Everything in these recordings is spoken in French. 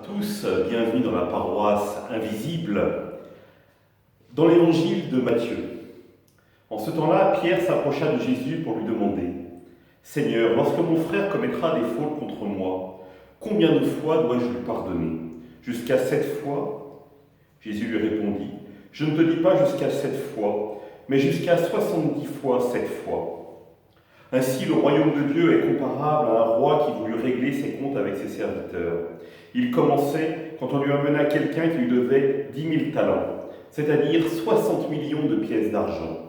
Tous, bienvenue dans la paroisse invisible, dans l'évangile de Matthieu. En ce temps-là, Pierre s'approcha de Jésus pour lui demander « Seigneur, lorsque mon frère commettra des fautes contre moi, combien de fois dois-je lui pardonner? Jusqu'à 7 fois ?» Jésus lui répondit « Je ne te dis pas jusqu'à 7 fois, mais jusqu'à 70 fois 7 fois. » Ainsi, le royaume de Dieu est comparable à un roi qui voulut régler ses comptes avec ses serviteurs. Il commençait quand on lui amena quelqu'un qui lui devait 10 000 talents, c'est-à-dire 60 millions de pièces d'argent.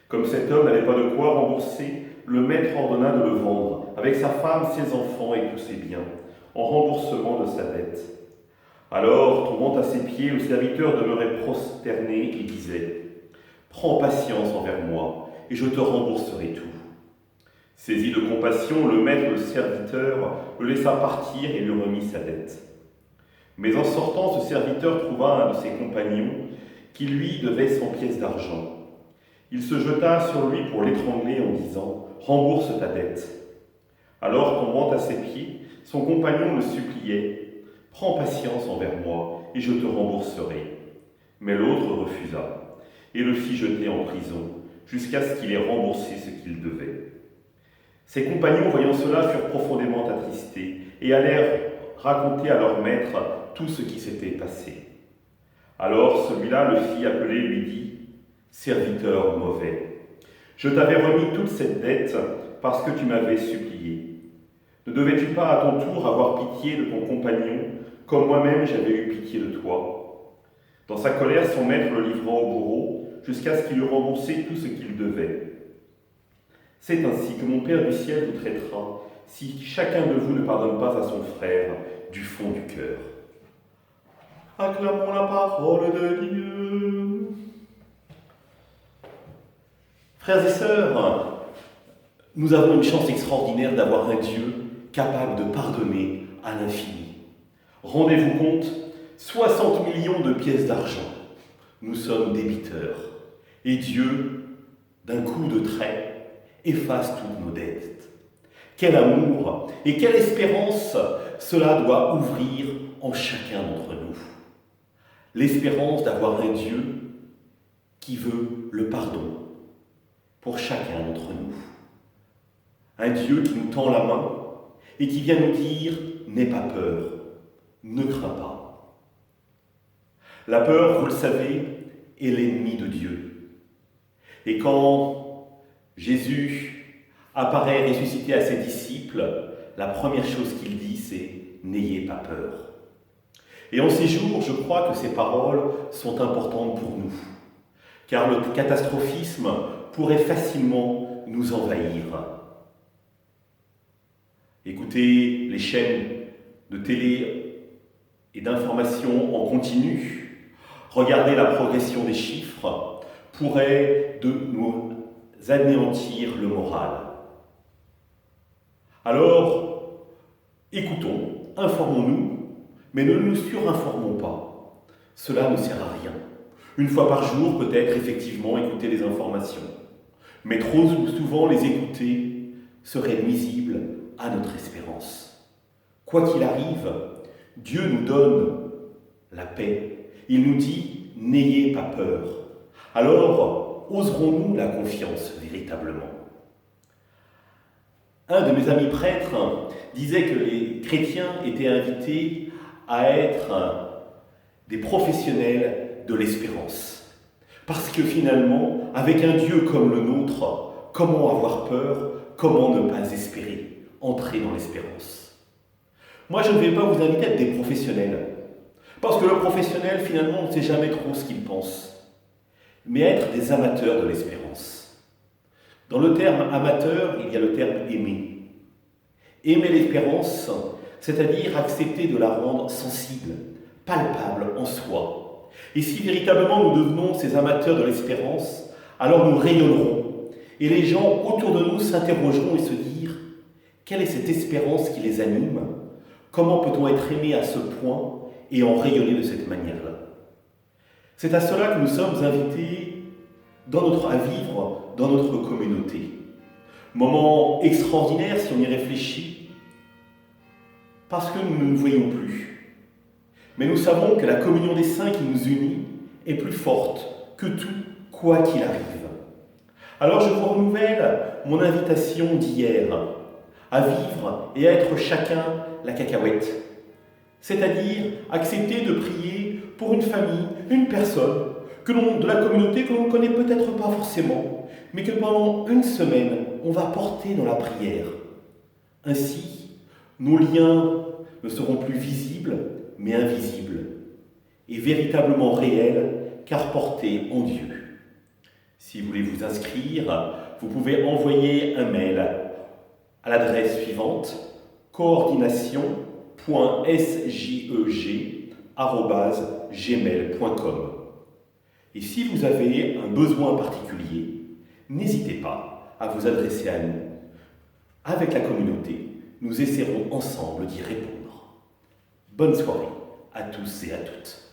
Comme cet homme n'avait pas de quoi rembourser, le maître ordonna de le vendre, avec sa femme, ses enfants et tous ses biens, en remboursement de sa dette. Alors, tombant à ses pieds, le serviteur demeurait prosterné et disait « Prends patience envers moi, et je te rembourserai tout. » Saisi de compassion, le maître, le serviteur, le laissa partir et lui remit sa dette. Mais en sortant, ce serviteur trouva un de ses compagnons qui lui devait 100 pièces d'argent. Il se jeta sur lui pour l'étrangler en disant « Rembourse ta dette. » Alors, tombant à ses pieds, son compagnon le suppliait « Prends patience envers moi et je te rembourserai. » Mais l'autre refusa et le fit jeter en prison jusqu'à ce qu'il ait remboursé ce qu'il devait. Ses compagnons, voyant cela, furent profondément attristés et allèrent raconter à leur maître tout ce qui s'était passé. Alors celui-là le fit appeler et lui dit « Serviteur mauvais, je t'avais remis toute cette dette parce que tu m'avais supplié. Ne devais-tu pas à ton tour avoir pitié de ton compagnon comme moi-même j'avais eu pitié de toi ?» Dans sa colère, son maître le livra au bourreau jusqu'à ce qu'il eût remboursé tout ce qu'il devait. C'est ainsi que mon Père du ciel vous traitera si chacun de vous ne pardonne pas à son frère du fond du cœur. Acclamons la parole de Dieu. Frères et sœurs, nous avons une chance extraordinaire d'avoir un Dieu capable de pardonner à l'infini. Rendez-vous compte, 60 millions de pièces d'argent. Nous sommes débiteurs. Et Dieu, d'un coup de trait, efface toutes nos dettes. Quel amour et quelle espérance cela doit ouvrir en chacun d'entre nous. L'espérance d'avoir un Dieu qui veut le pardon pour chacun d'entre nous. Un Dieu qui nous tend la main et qui vient nous dire « N'aie pas peur, ne crains pas ». La peur, vous le savez, est l'ennemi de Dieu. Et quand Jésus apparaît ressuscité à ses disciples, la première chose qu'il dit, c'est « N'ayez pas peur ». Et en ces jours, je crois que ces paroles sont importantes pour nous, car le catastrophisme pourrait facilement nous envahir. Écoutez les chaînes de télé et d'information en continu, regardez la progression des chiffres, pourrait nous anéantir le moral. Alors, écoutons, informons-nous, mais ne nous surinformons pas. Cela ne sert à rien. Une fois par jour, peut-être, effectivement, écouter les informations. Mais trop souvent, les écouter serait nuisible à notre espérance. Quoi qu'il arrive, Dieu nous donne la paix. Il nous dit « N'ayez pas peur ». Alors, oserons-nous la confiance véritablement? Un de mes amis prêtres disait que les chrétiens étaient invités à être des professionnels de l'espérance. Parce que finalement, avec un Dieu comme le nôtre, comment avoir peur? Comment ne pas espérer? Entrer dans l'espérance. Moi, je ne vais pas vous inviter à être des professionnels. Parce que le professionnel, finalement, on ne sait jamais trop ce qu'il pense. Mais être des amateurs de l'espérance. Dans le terme amateur, il y a le terme aimer. Aimer l'espérance, c'est-à-dire accepter de la rendre sensible, palpable en soi. Et si véritablement nous devenons ces amateurs de l'espérance, alors nous rayonnerons. Et les gens autour de nous s'interrogeront et se dire « Quelle est cette espérance qui les anime? Comment peut-on être aimé à ce point et en rayonner de cette manière-là » C'est à cela que nous sommes invités à vivre dans notre communauté. Moment extraordinaire si on y réfléchit, parce que nous ne nous voyons plus. Mais nous savons que la communion des saints qui nous unit est plus forte que tout, quoi qu'il arrive. Alors je vous renouvelle mon invitation d'hier à vivre et à être chacun la cacahuète. C'est-à-dire accepter de prier pour une famille, une personne de la communauté que l'on ne connaît peut-être pas forcément, mais que pendant une semaine, on va porter dans la prière. Ainsi, nos liens ne seront plus visibles, mais invisibles, et véritablement réels, car portés en Dieu. Si vous voulez vous inscrire, vous pouvez envoyer un mail à l'adresse suivante, coordination.sjeg@gmail.com. Et si vous avez un besoin particulier, n'hésitez pas à vous adresser à nous. Avec la communauté, nous essaierons ensemble d'y répondre. Bonne soirée à tous et à toutes.